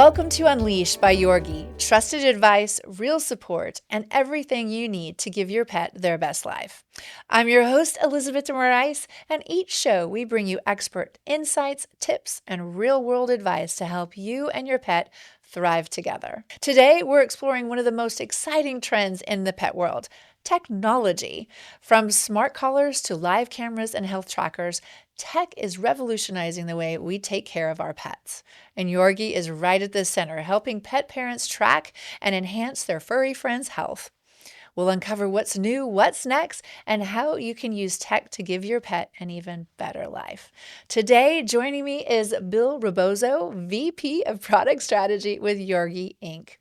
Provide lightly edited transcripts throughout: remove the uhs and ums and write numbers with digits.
Welcome to Unleashed by Yorgi. Trusted advice, real support, and everything you need to give your pet their best life. I'm your host, Elizabeth de Moraes, and each show we bring you expert insights, tips, and real-world advice to help you and your pet thrive together. Today, we're exploring one of the most exciting trends in the pet world, technology. From smart collars to live cameras and health trackers, tech is revolutionizing the way we take care of our pets. And Yorgi is right at the center, helping pet parents track and enhance their furry friends' health. We'll uncover what's new, what's next, and how you can use tech to give your pet an even better life. Today, joining me is Bill Rebozo, VP of Product Strategy with Yorgi Inc.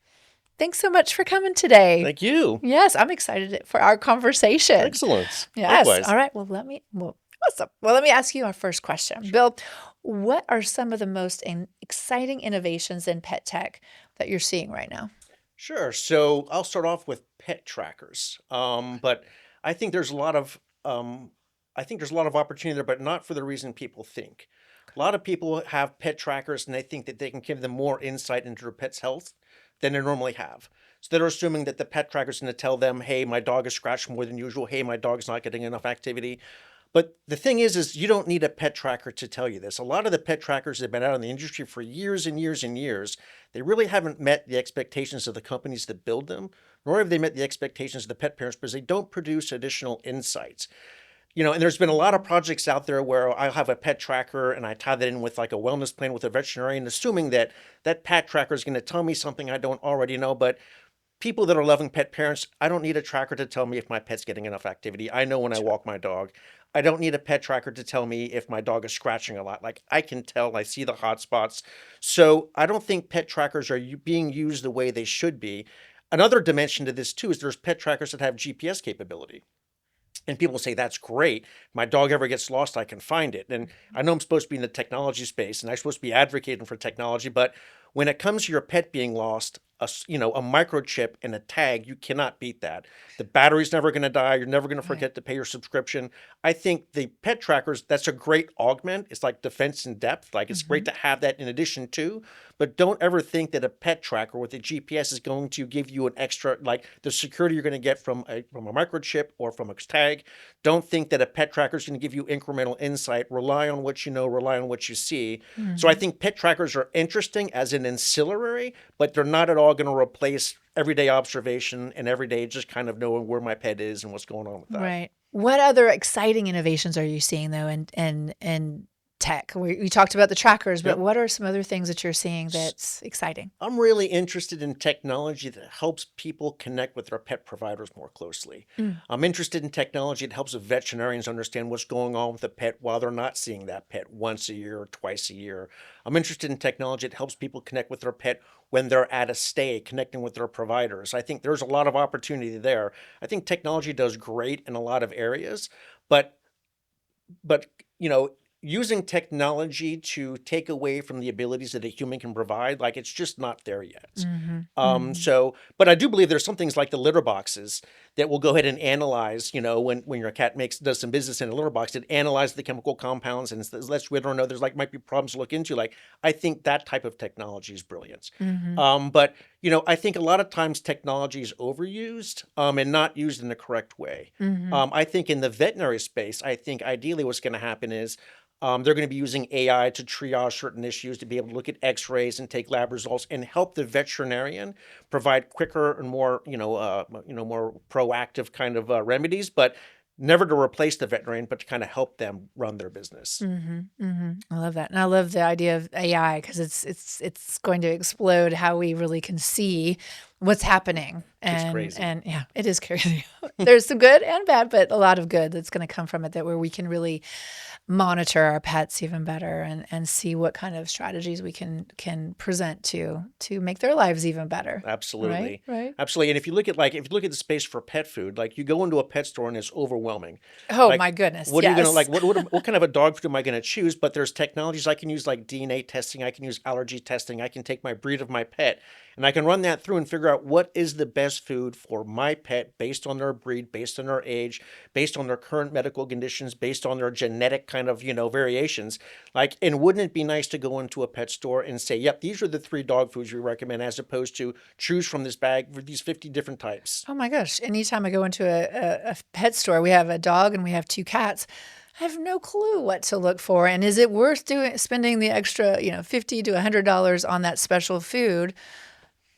Thanks so much for coming today. Thank you. Yes, I'm excited for our conversation. Excellent. Yes. Likewise. All right. Awesome. Well, let me ask you our first question. Sure. Bill, what are some of the most exciting innovations in pet tech that you're seeing right now? Sure. So I'll start off with pet trackers. But I think there's a lot of opportunity there, but not for the reason people think. A lot of people have pet trackers and they think that they can give them more insight into their pet's health than they normally have. So they're assuming that the pet tracker is going to tell them, hey, my dog is scratched more than usual. Hey, my dog's not getting enough activity. But the thing is you don't need a pet tracker to tell you this. A lot of the pet trackers that have been out in the industry for years and years and years, they really haven't met the expectations of the companies that build them, nor have they met the expectations of the pet parents because they don't produce additional insights. And there's been a lot of projects out there where I'll have a pet tracker and I tie that in with like a wellness plan with a veterinarian, assuming that that pet tracker is going to tell me something I don't already know. But people that are loving pet parents, I don't need a tracker to tell me if my pet's getting enough activity. I know when I walk my dog. I don't need a pet tracker to tell me if my dog is scratching a lot. Like I can tell, I see the hot spots. So I don't think pet trackers are being used the way they should be. Another dimension to this too is there's pet trackers that have GPS capability. And people say, that's great. If my dog ever gets lost, I can find it. And I know I'm supposed to be in the technology space and I'm supposed to be advocating for technology. But when it comes to your pet being lost, a microchip and a tag, you cannot beat that. The battery's never going to die. You're never going to forget to pay your subscription. I think the pet trackers, that's a great augment. It's like defense in depth. Like it's great to have that in addition to, but don't ever think that a pet tracker with a GPS is going to give you an extra, like the security you're going to get from a microchip or from a tag. Don't think that a pet tracker is going to give you incremental insight. Rely on what you know, rely on what you see. So I think pet trackers are interesting as an ancillary, but they're not at all going to replace everyday observation and everyday just kind of knowing where my pet is and what's going on with that. Right. What other exciting innovations are you seeing though in tech? We talked about the trackers, but what are some other things that you're seeing that's exciting? I'm really interested in technology that helps people connect with their pet providers more closely. I'm interested in technology that helps veterinarians understand what's going on with the pet while they're not seeing that pet once a year or twice a year. I'm interested in technology that helps people connect with their pet when they're at a stay, connecting with their providers. I think there's a lot of opportunity there. I think technology does great in a lot of areas, but using technology to take away from the abilities that a human can provide, like it's just not there yet. But I do believe there's some things like the litter boxes that will go ahead and analyze, when your cat does some business in a litter box, it analyzes the chemical compounds and lets you know there's might be problems to look into. Like, I think that type of technology is brilliant. But I think a lot of times technology is overused and not used in the correct way. I think in the veterinary space, I think ideally what's going to happen is they're going to be using AI to triage certain issues, to be able to look at X-rays and take lab results and help the veterinarian provide quicker and more, more proactive kind of remedies, but never to replace the veterinarian, but to kind of help them run their business. I love that, and I love the idea of AI because it's going to explode how we really can see what's happening. It's crazy. And yeah, it is crazy. There's some good and bad, but a lot of good that's going to come from it where we can really monitor our pets even better and see what kind of strategies we can present to make their lives even better. Absolutely. Right. Absolutely. And if you look at the space for pet food, like you go into a pet store and it's overwhelming. Oh my goodness. What are you going to what kind of a dog food am I going to choose? But there's technologies I can use like DNA testing. I can use allergy testing. I can take my breed of my pet And I can run that through and figure out what is the best food for my pet based on their breed, based on their age, based on their current medical conditions, based on their genetic kind of, variations. Like, and wouldn't it be nice to go into a pet store and say, yep, these are the 3 dog foods we recommend, as opposed to choose from this bag for these 50 different types. Oh my gosh. Anytime I go into a pet store, we have a dog and we have 2 cats. I have no clue what to look for. And is it worth spending the extra, $50 to $100 on that special food?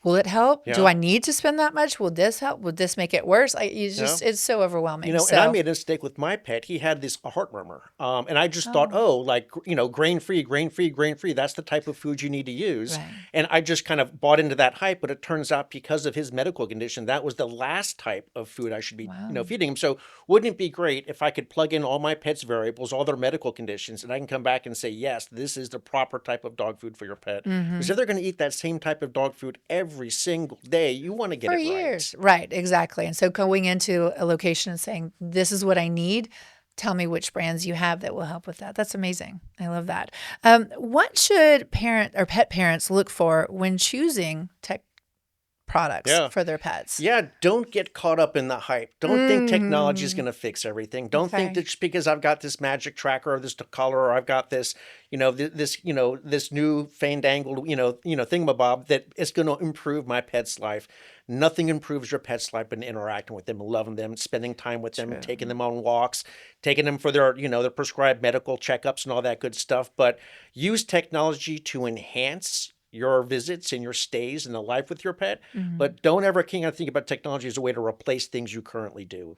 Will it help? Do Yeah. I need to spend that much? Will this help? Would this make it worse? It's so overwhelming. And I made a mistake with my pet. He had this heart murmur. And I just thought, grain-free, grain-free, grain-free. That's the type of food you need to use. Right. And I just kind of bought into that hype. But it turns out, because of his medical condition, that was the last type of food I should be, feeding him. So wouldn't it be great if I could plug in all my pet's variables, all their medical conditions, and I can come back and say, yes, this is the proper type of dog food for your pet. Because if they're going to eat that same type of dog food every single day, you want to get for it right. years. Right, exactly. And so going into a location and saying, this is what I need, tell me which brands you have that will help with that. That's amazing. I love that. What should pet parents look for when choosing tech products for their pets? Yeah, don't get caught up in the hype. Don't think technology is going to fix everything. Don't think that just because I've got this magic tracker or this collar, or I've got this, this new fandangled, thingamabob, that it's going to improve my pet's life. Nothing improves your pet's life but interacting with them, loving them, spending time with them, taking them on walks, taking them for their, their prescribed medical checkups and all that good stuff. But use technology to enhance your visits and your stays and the life with your pet, but don't ever think about technology as a way to replace things you currently do.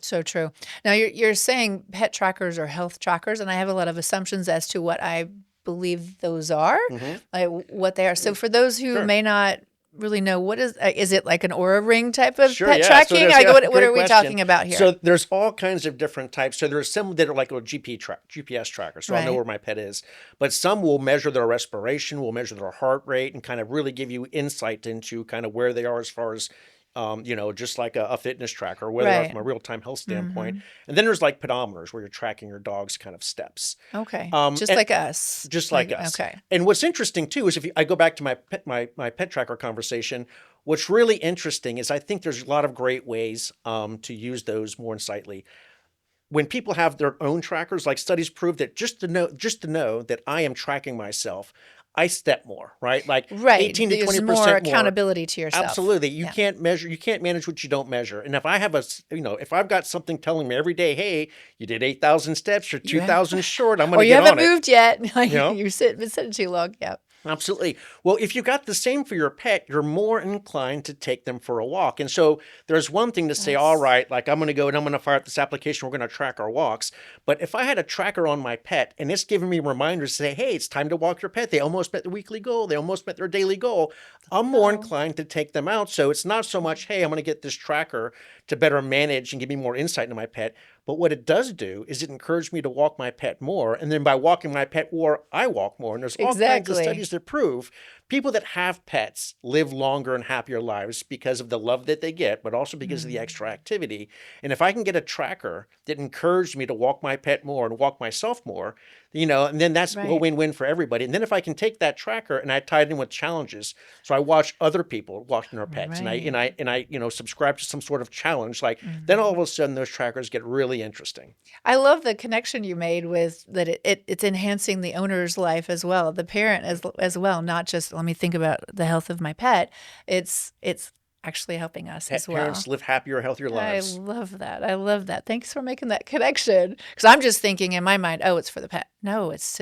So true. Now you're saying pet trackers are health trackers, and I have a lot of assumptions as to what I believe those are, like what they are. So for those who may not really know, what is it like an Aura Ring type of pet tracking? What are we talking about here? So there's all kinds of different types. So there's some that are like a GPS tracker, so I'll know where my pet is. But some will measure their respiration, will measure their heart rate, and kind of really give you insight into kind of where they are as far as just like a fitness tracker, where they are from a real-time health standpoint. And then there's like pedometers, where you're tracking your dog's kind of steps. Okay. Just like us. Just like us. Okay. And what's interesting too is, I go back to my pet tracker conversation, what's really interesting is I think there's a lot of great ways to use those more insightfully. When people have their own trackers, like studies prove that just to know that I am tracking myself, I step more, right? Like 18 to 20% more accountability to yourself. Absolutely. You can't manage what you don't measure. And if I have if I've got something telling me every day, hey, you did 8,000 steps, you're 2,000 short, I'm going to get on it. Or you haven't moved yet. Been sitting too long. Yeah. Absolutely. Well, if you got the same for your pet, you're more inclined to take them for a walk. And so there's one thing to say, all right, like I'm going to go and I'm going to fire up this application. We're going to track our walks. But if I had a tracker on my pet and it's giving me reminders to say, hey, it's time to walk your pet. They almost met the weekly goal. They almost met their daily goal. I'm more inclined to take them out. So it's not so much, hey, I'm going to get this tracker to better manage and give me more insight into my pet. But what it does do is it encouraged me to walk my pet more. And then by walking my pet more, I walk more. And there's all kinds of studies that prove people that have pets live longer and happier lives because of the love that they get, but also because of the extra activity. And if I can get a tracker that encouraged me to walk my pet more and walk myself more, and then that's a win-win for everybody. And then if I can take that tracker and I tie it in with challenges, so I watch other people walking their pets, and I subscribe to some sort of challenge, like then all of a sudden those trackers get really interesting. I love the connection you made with that. It's enhancing the owner's life as well, the parent as well, not just let me think about the health of my pet. It's actually helping us as well. Parents live happier, healthier lives. I love that. I love that. Thanks for making that connection. Because I'm just thinking in my mind, oh, it's for the pet. No, it's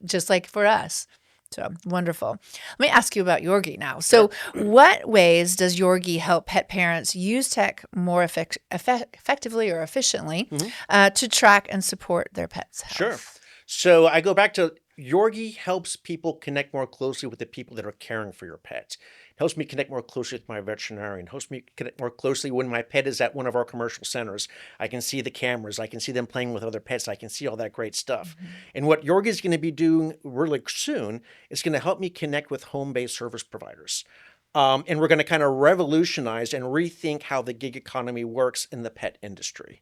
just like for us. So wonderful. Let me ask you about Yorgi now. So what ways does Yorgi help pet parents use tech more effectively or efficiently to track and support their pet's health? Sure. So I go back to Yorgi helps people connect more closely with the people that are caring for your pet. It helps me connect more closely with my veterinarian. It helps me connect more closely when my pet is at one of our commercial centers. I can see the cameras. I can see them playing with other pets. I can see all that great stuff. And what Yorgi is going to be doing really soon is going to help me connect with home-based service providers. And we're going to kind of revolutionize and rethink how the gig economy works in the pet industry.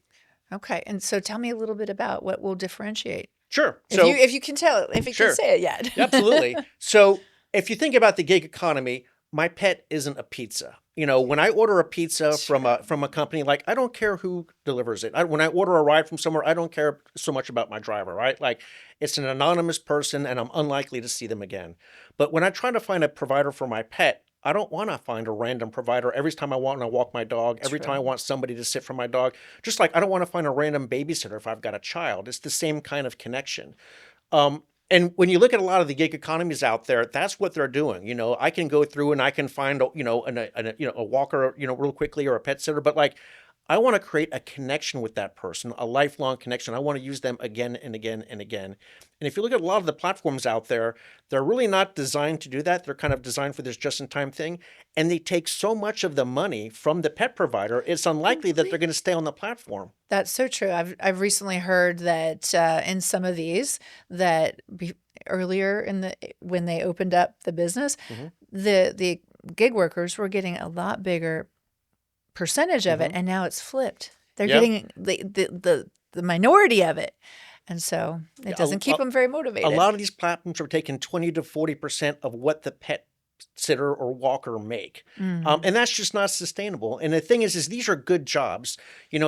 Okay. And so tell me a little bit about what will differentiate. Sure. So if you can tell, if you can say it yet. Absolutely. So if you think about the gig economy, my pet isn't a pizza. When I order a pizza from True. a company, like I don't care who delivers it. When I order a ride from somewhere, I don't care so much about my driver, right? Like it's an anonymous person, and I'm unlikely to see them again. But when I try to find a provider for my pet, I don't want to find a random provider every time I want to walk my dog, every time I True. want somebody to sit for my dog. Just like I don't want to find a random babysitter if I've got a child. It's the same kind of connection. And when you look at a lot of the gig economies out there, that's what they're doing. I can go through and I can find, a walker, real quickly, or a pet sitter, but like, I want to create a connection with that person, a lifelong connection. I want to use them again and again and again. And if you look at a lot of the platforms out there, they're really not designed to do that. They're kind of designed for this just-in-time thing, and they take so much of the money from the pet provider. It's unlikely that they're going to stay on the platform. That's so true. I've recently heard that in some of these earlier in the when they opened up the business, Hmm. the gig workers were getting a lot bigger percentage of it, Hmm. and now it's flipped. They're Yeah. getting the minority of it, and so it Yeah, doesn't keep them very a motivated. lot of these platforms are taking 20 to 40% of what the pet sitter or walker make. Hmm. And that's just not sustainable. And the thing is these are good jobs.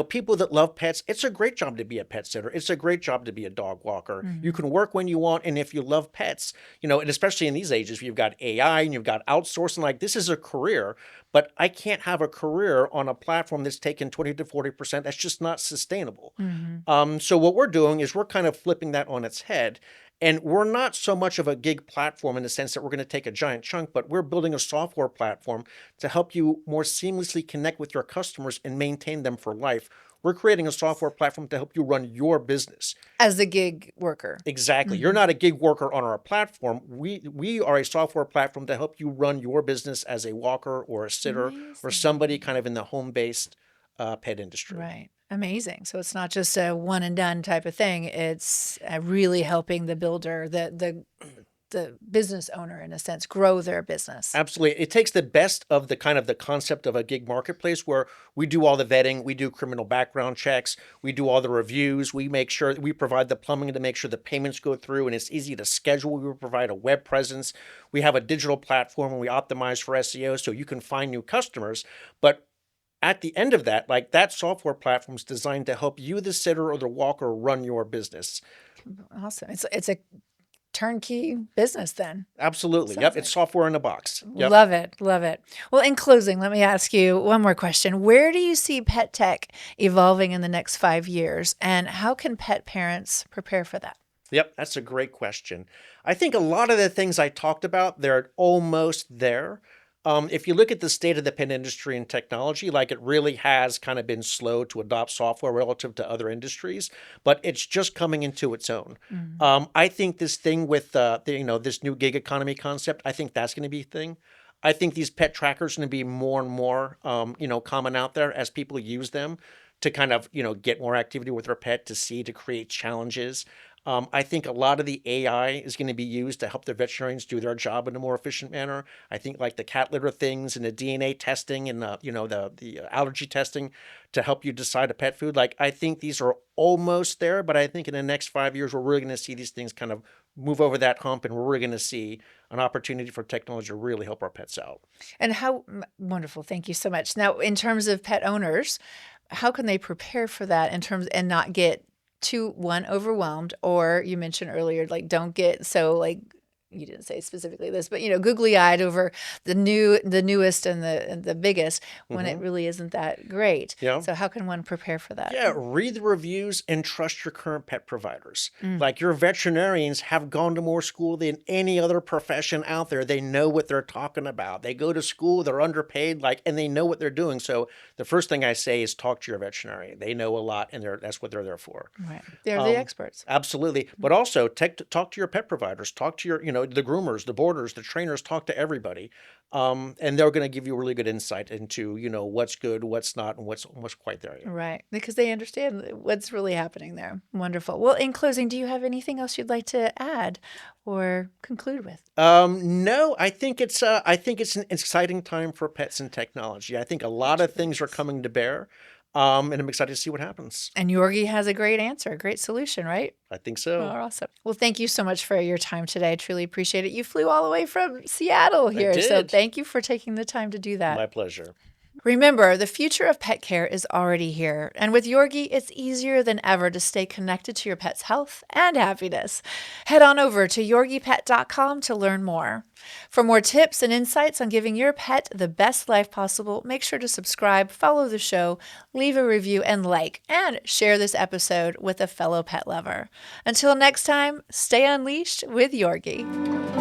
People that love pets, it's a great job to be a pet sitter. It's a great job to be a dog walker. You Hmm. can work when you want. And if you love pets, and especially in these ages, you've got AI and you've got outsourcing, like this is a career, but I can't have a career on a platform that's taking 20 to 40%. That's just not sustainable. Hmm. So what we're doing is we're kind of flipping that on its head. And we're not so much of a gig platform in the sense that we're going to take a giant chunk, but we're building a software platform to help you more seamlessly connect with your customers and maintain them for life. We're creating a software platform to help you run your business. As a gig worker. Exactly. You're Hmm. not a gig worker on our platform. We are a software platform to help you run your business as a walker or a sitter or somebody Amazing. kind of in the home-based pet industry. Right. Amazing. So it's not just a one and done type of thing. It's really helping the builder, the business owner in a sense, grow their business. Absolutely. It takes the best of the kind of the concept of a gig marketplace where we do all the vetting, we do criminal background checks, we do all the reviews, we make sure we provide the plumbing to make sure the payments go through and it's easy to schedule. We provide a web presence. We have a digital platform and we optimize for SEO so you can find new customers. But at the end of that, like that software platform is designed to help you, the sitter or the walker, run your business. Awesome. It's a turnkey business then. Absolutely. Sounds Yep. It's like. software in a box. Yep. Love it. Love it. Well, in closing, let me ask you one more question. Where do you see pet tech evolving in the next 5 years, and how can pet parents prepare for that? Yep, that's a great question. I think a lot of the things I talked about, they're almost there. If you look at the state of the pen industry and technology, like it really has kind of been slow to adopt software relative to other industries, but it's just coming into its own. Mhm. I think this thing with this new gig economy concept, I think that's going to be a thing. I think these pet trackers are going to be more and more, common out there as people use them to kind of, get more activity with their pet to see, to create challenges. I think a lot of the AI is going to be used to help the veterinarians do their job in a more efficient manner. I think like the cat litter things and the DNA testing and the allergy testing to help you decide a pet food. Like I think these are almost there, but I think in the next 5 years we're really going to see these things kind of move over that hump, and we're really going to see an opportunity for technology to really help our pets out. And how wonderful. Thank you so much. Now, in terms of pet owners, how can they prepare for that in terms and not get too one overwhelmed, or you mentioned earlier, like don't get so like you didn't say specifically this, but googly eyed over the newest and the biggest when it Hmm. really isn't that great. Yeah. So how can one prepare for that? Yeah, read the reviews and trust your current pet providers. Mm, Like your veterinarians have gone to more school than any other profession out there. They know what they're talking about. They go to school, they're underpaid, and they know what they're doing. So the first thing I say is talk to your veterinarian. They know a lot, and that's what they're there for. right. They're the Um, experts. Absolutely. But also talk to your pet providers, talk to your, the groomers, the boarders, the trainers, talk to everybody. And they're going to give you really good insight into, what's good, what's not, and what's quite there yet. Right. Because they understand what's really happening there. Wonderful. Well, in closing, do you have anything else you'd like to add or conclude with? No, I think it's an exciting time for pets and technology. I think a lot of It things really are is. coming to bear. And I'm excited to see what happens. And Yorgi has a great answer, a great solution, right? I think Oh, so. awesome. Well, thank you so much for your time today. I truly appreciate it. You flew all the way from Seattle here, so did. thank you for taking the time to do that. My pleasure. Remember, the future of pet care is already here, and with Yorgi, it's easier than ever to stay connected to your pet's health and happiness. Head on over to yorgipet.com to learn more. For more tips and insights on giving your pet the best life possible, make sure to subscribe, follow the show, leave a review, and share this episode with a fellow pet lover. Until next time, stay unleashed with Yorgi.